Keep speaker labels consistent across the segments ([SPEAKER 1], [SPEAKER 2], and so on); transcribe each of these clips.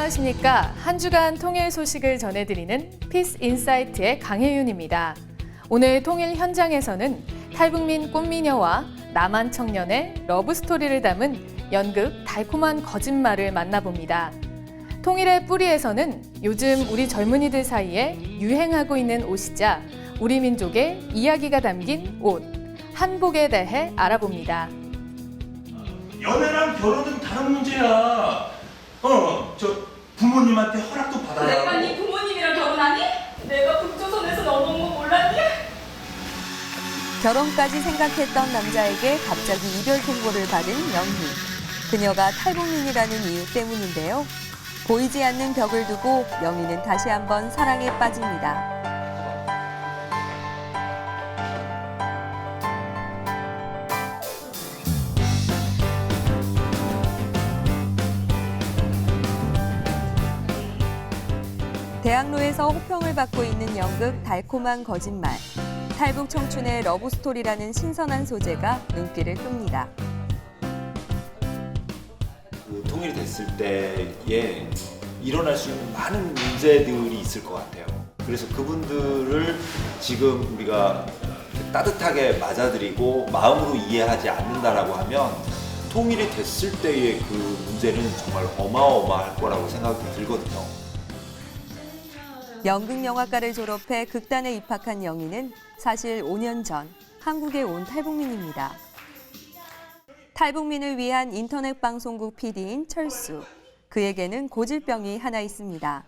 [SPEAKER 1] 안녕하십니까. 한 주간 통일 소식을 전해드리는 피스 인사이트의 강혜윤입니다. 오늘 통일 현장에서는 탈북민 꽃미녀와 남한 청년의 러브스토리를 담은 연극 달콤한 거짓말을 만나봅니다. 통일의 뿌리에서는 요즘 우리 젊은이들 사이에 유행하고 있는 옷이자 우리 민족의 이야기가 담긴 옷, 한복에 대해 알아봅니다.
[SPEAKER 2] 연애랑 결혼은 다른 문제야. 저 부모님한테 허락도 받아야
[SPEAKER 3] 내가
[SPEAKER 2] 하고.
[SPEAKER 3] 네 부모님이랑 결혼하니? 내가 북조선에서 넘어온 거 몰랐니?
[SPEAKER 4] 결혼까지 생각했던 남자에게 갑자기 이별 통보를 받은 영희. 그녀가 탈북민이라는 이유 때문인데요. 보이지 않는 벽을 두고 영희는 다시 한번 사랑에 빠집니다. 대학로에서 호평을 받고 있는 연극 달콤한 거짓말. 탈북 청춘의 러브스토리라는 신선한 소재가 눈길을 끕니다.
[SPEAKER 5] 통일이 됐을 때에 일어날 수 있는 많은 문제들이 있을 것 같아요. 그래서 그분들을 지금 우리가 따뜻하게 맞아들이고 마음으로 이해하지 않는다라고 하면 통일이 됐을 때의 그 문제는 정말 어마어마할 거라고 생각이 들거든요.
[SPEAKER 4] 연극영화과를 졸업해 극단에 입학한 영희는 사실 5년 전 한국에 온 탈북민입니다. 탈북민을 위한 인터넷 방송국 PD인 철수. 그에게는 고질병이 하나 있습니다.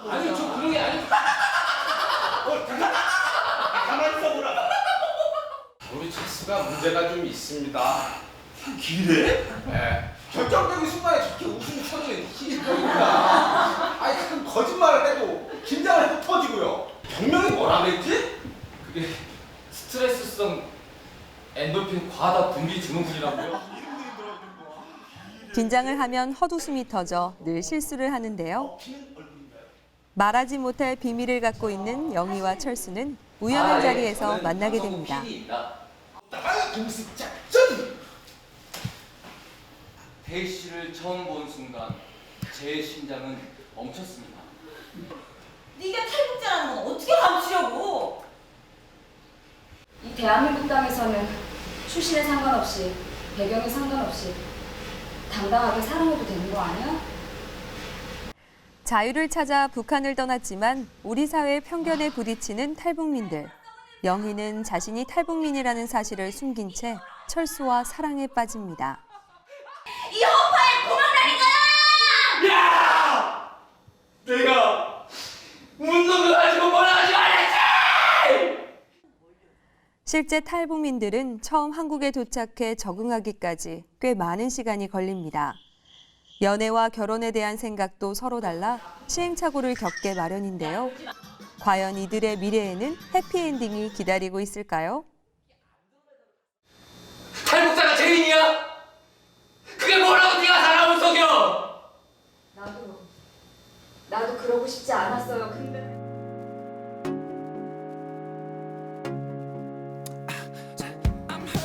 [SPEAKER 2] 아니 저 그런 게 아니. 잠깐. 가만히 있어보라.
[SPEAKER 6] 우리 철수가 문제가 좀 있습니다.
[SPEAKER 2] 기래?
[SPEAKER 6] 네. 결정적인 순간에 저렇게 웃음이 터지는 희귀병입니다. 아니 가끔 거짓말을 해도 긴장을 해도 터지고요. 병명이 뭐라 그랬지?
[SPEAKER 7] 그게 스트레스성 엔돌핀 과다 분비 증후군이라고요?
[SPEAKER 4] 긴장을 하면 헛웃음이 터져 늘 실수를 하는데요. 말하지 못할 비밀을 갖고 있는 영희와 철수는 우연한 자리에서 만나게 됩니다.
[SPEAKER 6] 나가요 동습 작전!
[SPEAKER 7] 태희 씨를 처음 본 순간 제 심장은 멈췄습니다.
[SPEAKER 3] 네가 탈북자라는 건 어떻게 감추려고?
[SPEAKER 8] 이 대한민국 땅에서는 출신에 상관없이 배경에 상관없이 당당하게 사랑해도 되는 거 아니야?
[SPEAKER 4] 자유를 찾아 북한을 떠났지만 우리 사회의 편견에 부딪히는 탈북민들. 영희는 자신이 탈북민이라는 사실을 숨긴 채 철수와 사랑에 빠집니다.
[SPEAKER 3] 이 허파에 구멍 나는 거야!
[SPEAKER 2] 야! 내가 운동을 가지고 뭐라 하지 말랬지!
[SPEAKER 4] 실제 탈북민들은 처음 한국에 도착해 적응하기까지 꽤 많은 시간이 걸립니다. 연애와 결혼에 대한 생각도 서로 달라 시행착오를 겪게 마련인데요. 과연 이들의 미래에는 해피엔딩이 기다리고 있을까요?
[SPEAKER 7] 탈북자가 죄인이야? 그게 뭐라고 네가 사람을 속여?
[SPEAKER 8] 나도 그러고 싶지 않았어요. 근데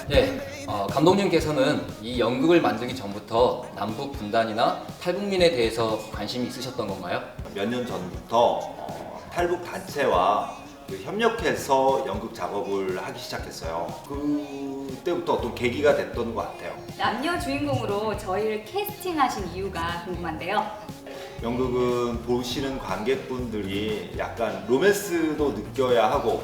[SPEAKER 7] 네, 감독님께서는 이 연극을 만들기 전부터 남북 분단이나 탈북민에 대해서 관심이 있으셨던 건가요?
[SPEAKER 5] 몇 년 전부터 탈북 단체와 협력해서 연극 작업을 하기 시작했어요. 그때부터 어떤 계기가 됐던 것 같아요.
[SPEAKER 8] 남녀 주인공으로 저희를 캐스팅하신 이유가 궁금한데요.
[SPEAKER 5] 연극은 보시는 관객분들이 약간 로맨스도 느껴야 하고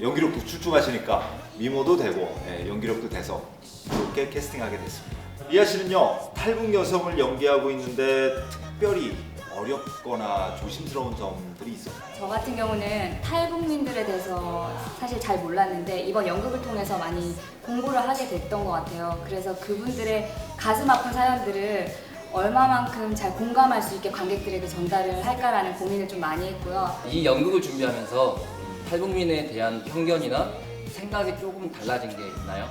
[SPEAKER 5] 연기력도 출중하시니까 미모도 되고 연기력도 돼서 그렇게 캐스팅하게 됐습니다. 리아 씨는요, 탈북 여성을 연기하고 있는데 특별히 어렵거나 조심스러운 점들이 있었나요?
[SPEAKER 8] 저 같은 경우는 탈북민들에 대해서 사실 잘 몰랐는데 이번 연극을 통해서 많이 공부를 하게 됐던 것 같아요. 그래서 그분들의 가슴 아픈 사연들을 얼마만큼 잘 공감할 수 있게 관객들에게 전달을 할까라는 고민을 좀 많이 했고요.
[SPEAKER 7] 이 연극을 준비하면서 탈북민에 대한 편견이나 생각이 조금 달라진 게 있나요?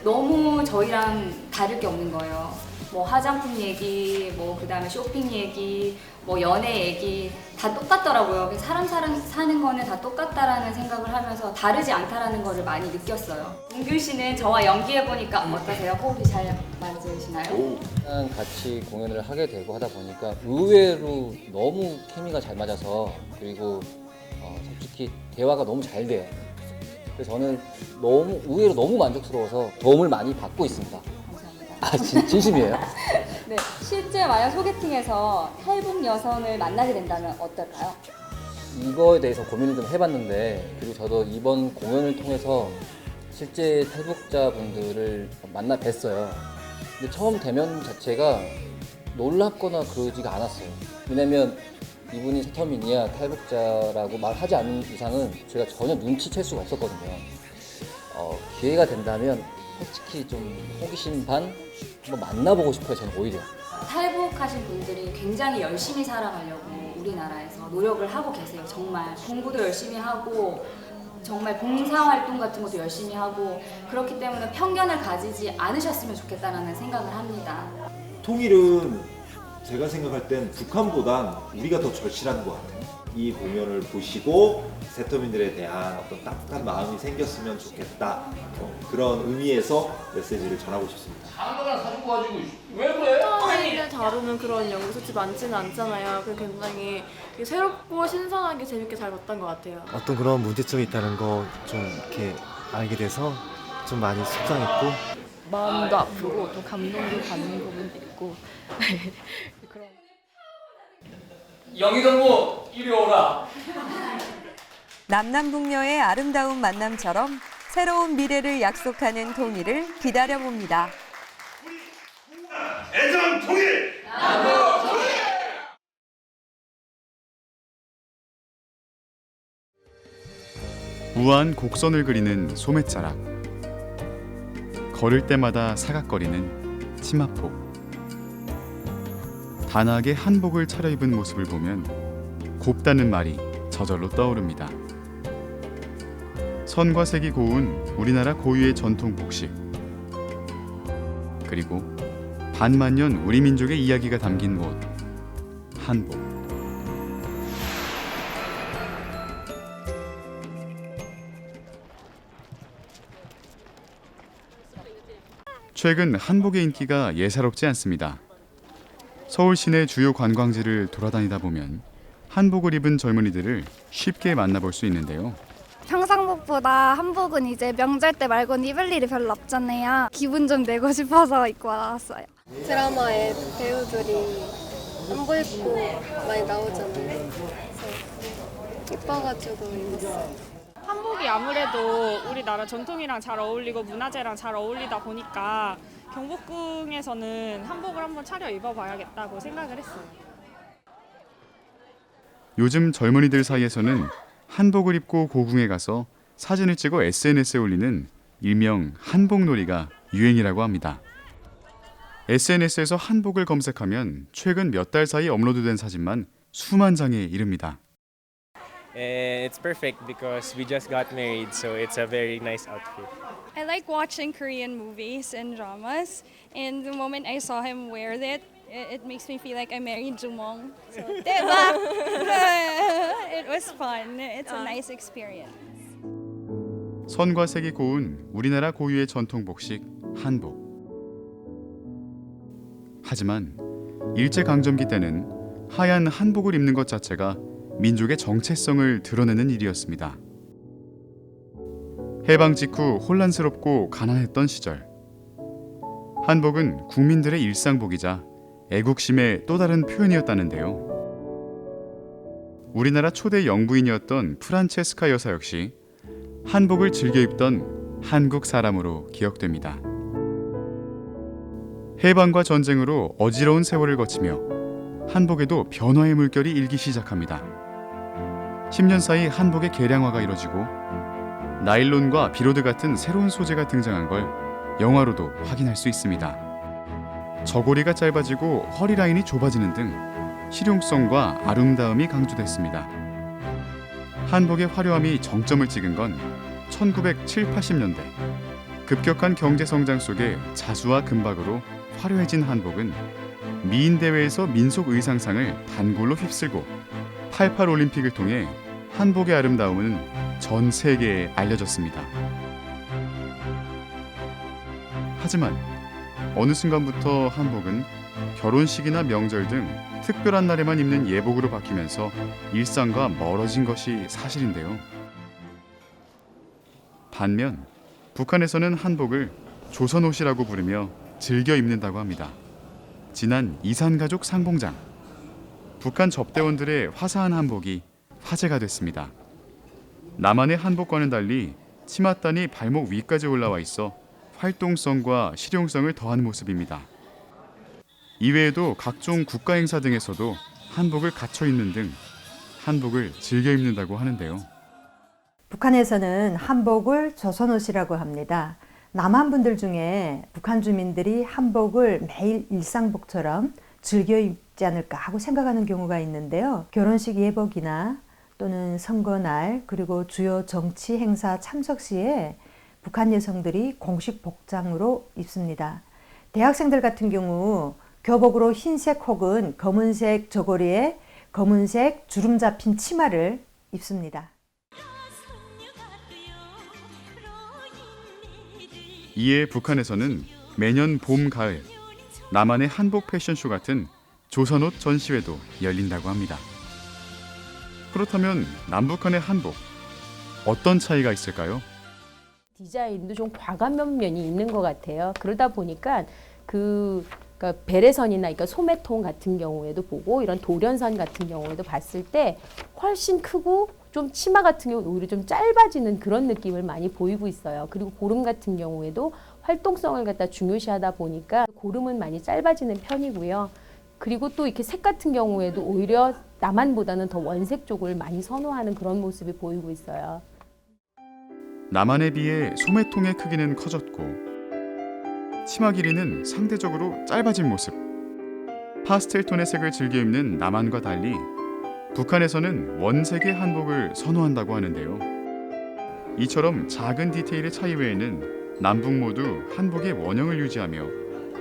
[SPEAKER 8] 너무 저희랑 다를 게 없는 거예요. 뭐 화장품 얘기, 뭐 그다음에 쇼핑 얘기, 뭐 연애 얘기 다 똑같더라고요. 그래서 사람 사는 거는 다 똑같다라는 생각을 하면서 다르지 않다라는 거를 많이 느꼈어요. 문균 씨는 저와 연기해 보니까 어떠세요? 호흡이 잘 맞으시나요?
[SPEAKER 7] 일단 같이 공연을 하게 되고 하다 보니까 의외로 너무 케미가 잘 맞아서 그리고 솔직히 대화가 너무 잘 돼요. 그래서 저는 의외로 너무 만족스러워서 도움을 많이 받고 있습니다.
[SPEAKER 8] 감사합니다.
[SPEAKER 7] 진심이에요?
[SPEAKER 8] 네, 실제 만약 소개팅에서 탈북 여성을 만나게 된다면 어떨까요?
[SPEAKER 7] 이거에 대해서 고민을 좀 해봤는데 그리고 저도 이번 공연을 통해서 실제 탈북자분들을 만나 뵀어요. 근데 처음 대면 자체가 놀랍거나 그러지가 않았어요. 왜냐면 이분이 세터민이야 탈북자라고 말하지 않는 이상은 제가 전혀 눈치챌 수가 없었거든요. 기회가 된다면 솔직히 좀 호기심 반 한번 만나보고 싶어요. 저는 오히려.
[SPEAKER 8] 탈북하신 분들이 굉장히 열심히 살아가려고 우리나라에서 노력을 하고 계세요. 정말 공부도 열심히 하고 정말 봉사활동 같은 것도 열심히 하고 그렇기 때문에 편견을 가지지 않으셨으면 좋겠다는 생각을 합니다.
[SPEAKER 5] 통일은 제가 생각할 땐 북한보단 우리가 더 절실한 것 같아요. 이 공연을 보시고 세터민들에 대한 어떤 따뜻한 마음이 생겼으면 좋겠다. 그런 의미에서 메시지를 전하고 싶습니다.
[SPEAKER 2] 한동안 사주고 가지고 왜 그래?
[SPEAKER 9] 터미를 다루는 그런 연구 수치 많지는 않잖아요. 그 굉장히 새롭고 신선하게 재밌게 잘 봤던 것 같아요.
[SPEAKER 10] 어떤 그런 문제점이 있다는 거 좀 이렇게 알게 돼서 좀 많이 속상했고
[SPEAKER 9] 마음도 아프고 또 감동도 받는 부분도 있고 그런.
[SPEAKER 2] 영희동무 이리 오라.
[SPEAKER 4] 남남북녀의 아름다운 만남처럼 새로운 미래를 약속하는 통일을 기다려봅니다.
[SPEAKER 2] 애정 통일.
[SPEAKER 11] 우아한 곡선을 그리는 소매자락, 걸을 때마다 사각거리는 치마폭, 단아하게 한복을 차려입은 모습을 보면 곱다는 말이 저절로 떠오릅니다. 선과 색이 고운 우리나라 고유의 전통 복식, 그리고 반만년 우리 민족의 이야기가 담긴 옷, 한복. 최근 한복의 인기가 예사롭지 않습니다. 서울 시내 주요 관광지를 돌아다니다 보면 한복을 입은 젊은이들을 쉽게 만나볼 수 있는데요.
[SPEAKER 12] 평상복보다 한복은 이제 명절 때 말고는 입을 일이 별로 없잖아요. 기분 좀 내고 싶어서 입고 나왔어요.
[SPEAKER 9] 드라마에 배우들이 한복 입고 많이 나오잖아요. 그래서 예뻐가지고 입었어요.
[SPEAKER 3] 한복이 아무래도 우리나라 전통이랑 잘 어울리고 문화재랑 잘 어울리다 보니까 경복궁에서는 한복을 한번 차려 입어봐야겠다고 생각을 했어요.
[SPEAKER 11] 요즘 젊은이들 사이에서는 한복을 입고 고궁에 가서 사진을 찍어 SNS에 올리는 일명 한복놀이가 유행이라고 합니다. SNS에서 한복을 검색하면 최근 몇 달 사이 업로드된 사진만 수만 장에 이릅니다.
[SPEAKER 10] It's perfect because we just got married, so it's a very nice outfit.
[SPEAKER 12] I like watching Korean movies and dramas, and the moment I saw him wear it, it makes me feel like I married Jumong. So, diba? It was fun. It's a nice experience.
[SPEAKER 11] 선과 색이 고운 우리나라 고유의 전통 복식 한복. 하지만 일제강점기 때는 하얀 한복을 입는 것 자체가 민족의 정체성을 드러내는 일이었습니다. 해방 직후 혼란스럽고 가난했던 시절, 한복은 국민들의 일상복이자 애국심의 또 다른 표현이었다는데요. 우리나라 초대 영부인이었던 프란체스카 여사 역시 한복을 즐겨 입던 한국 사람으로 기억됩니다. 해방과 전쟁으로 어지러운 세월을 거치며 한복에도 변화의 물결이 일기 시작합니다. 10년 사이 한복의 개량화가 이뤄지고 나일론과 비로드 같은 새로운 소재가 등장한 걸 영화로도 확인할 수 있습니다. 저고리가 짧아지고 허리 라인이 좁아지는 등 실용성과 아름다움이 강조됐습니다. 한복의 화려함이 정점을 찍은 건 1970, 80년대 급격한 경제 성장 속에 자수와 금박으로 화려해진 한복은 미인 대회에서 민속 의상상을 단골로 휩쓸고 88 올림픽을 통해 한복의 아름다움은 전 세계에 알려졌습니다. 하지만 어느 순간부터 한복은 결혼식이나 명절 등 특별한 날에만 입는 예복으로 바뀌면서 일상과 멀어진 것이 사실인데요. 반면 북한에서는 한복을 조선옷이라고 부르며 즐겨 입는다고 합니다. 지난 이산가족 상봉장, 북한 접대원들의 화사한 한복이 화제가 됐습니다. 남한의 한복과는 달리 치맛단이 발목 위까지 올라와 있어 활동성과 실용성을 더한 모습입니다. 이외에도 각종 국가 행사 등에서도 한복을 갖춰 입는 등 한복을 즐겨 입는다고 하는데요.
[SPEAKER 13] 북한에서는 한복을 조선옷이라고 합니다. 남한 분들 중에 북한 주민들이 한복을 매일 일상복처럼 즐겨 입지 않을까 하고 생각하는 경우가 있는데요. 결혼식 예복이나 또는 선거날 그리고 주요 정치 행사 참석 시에 북한 여성들이 공식 복장으로 입습니다. 대학생들 같은 경우 교복으로 흰색 혹은 검은색 저고리에 검은색 주름 잡힌 치마를 입습니다.
[SPEAKER 11] 이에 북한에서는 매년 봄, 가을 남한의 한복 패션쇼 같은 조선옷 전시회도 열린다고 합니다. 그렇다면 남북한의 한복 어떤 차이가 있을까요?
[SPEAKER 14] 디자인도 좀 과감한 면이 있는 것 같아요. 그러다 보니까 그러니까 베레선이나 그러니까 소매통 같은 경우에도 보고 이런 돌연선 같은 경우에도 봤을 때 훨씬 크고 좀 치마 같은 경우는 오히려 좀 짧아지는 그런 느낌을 많이 보이고 있어요. 그리고 고름 같은 경우에도 활동성을 갖다 중요시하다 보니까 고름은 많이 짧아지는 편이고요. 그리고 또 이렇게 색 같은 경우에도 오히려 남한보다는 더 원색 쪽을 많이 선호하는 그런 모습이 보이고 있어요.
[SPEAKER 11] 남한에 비해 소매통의 크기는 커졌고 치마 길이는 상대적으로 짧아진 모습. 파스텔 톤의 색을 즐겨 입는 남한과 달리 북한에서는 원색의 한복을 선호한다고 하는데요. 이처럼 작은 디테일의 차이 외에는 남북 모두 한복의 원형을 유지하며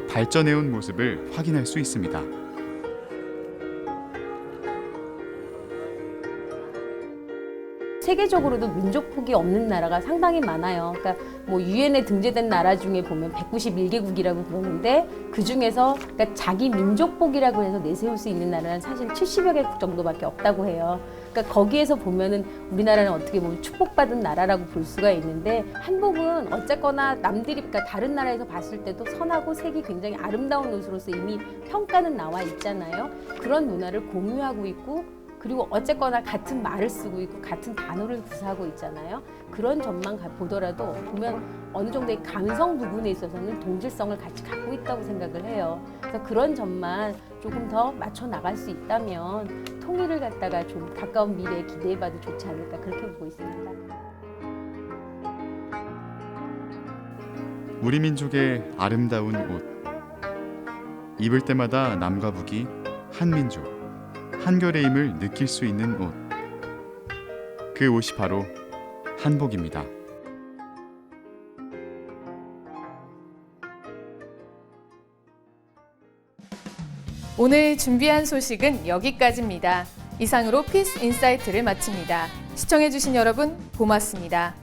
[SPEAKER 11] 발전해온 모습을 확인할 수 있습니다.
[SPEAKER 14] 세계적으로도 민족복이 없는 나라가 상당히 많아요. 그러니까 뭐 유엔에 등재된 나라 중에 보면 191개국이라고 보는데 그 중에서 그러니까 자기 민족복이라고 해서 내세울 수 있는 나라는 사실 70여 개국 정도밖에 없다고 해요. 그러니까 거기에서 보면은 우리나라는 어떻게 보면 축복받은 나라라고 볼 수가 있는데 한복은 어쨌거나 남들이 그러니까 다른 나라에서 봤을 때도 선하고 색이 굉장히 아름다운 옷으로서 이미 평가는 나와 있잖아요. 그런 문화를 공유하고 있고 그리고 어쨌거나 같은 말을 쓰고 있고 같은 단어를 구사하고 있잖아요. 그런 점만 보더라도 보면 어느 정도의 감성 부분에 있어서는 동질성을 같이 갖고 있다고 생각을 해요. 그래서 그런 점만 조금 더 맞춰 나갈 수 있다면 통일을 갖다가 좀 가까운 미래에 기대해봐도 좋지 않을까 그렇게 보고 있습니다.
[SPEAKER 11] 우리 민족의 아름다운 옷. 입을 때마다 남과 북이 한 민족, 한결의 힘을 느낄 수 있는 옷. 그 옷이 바로 한복입니다.
[SPEAKER 1] 오늘 준비한 소식은 여기까지입니다. 이상으로 피스 인사이트를 마칩니다. 시청해주신 여러분 고맙습니다.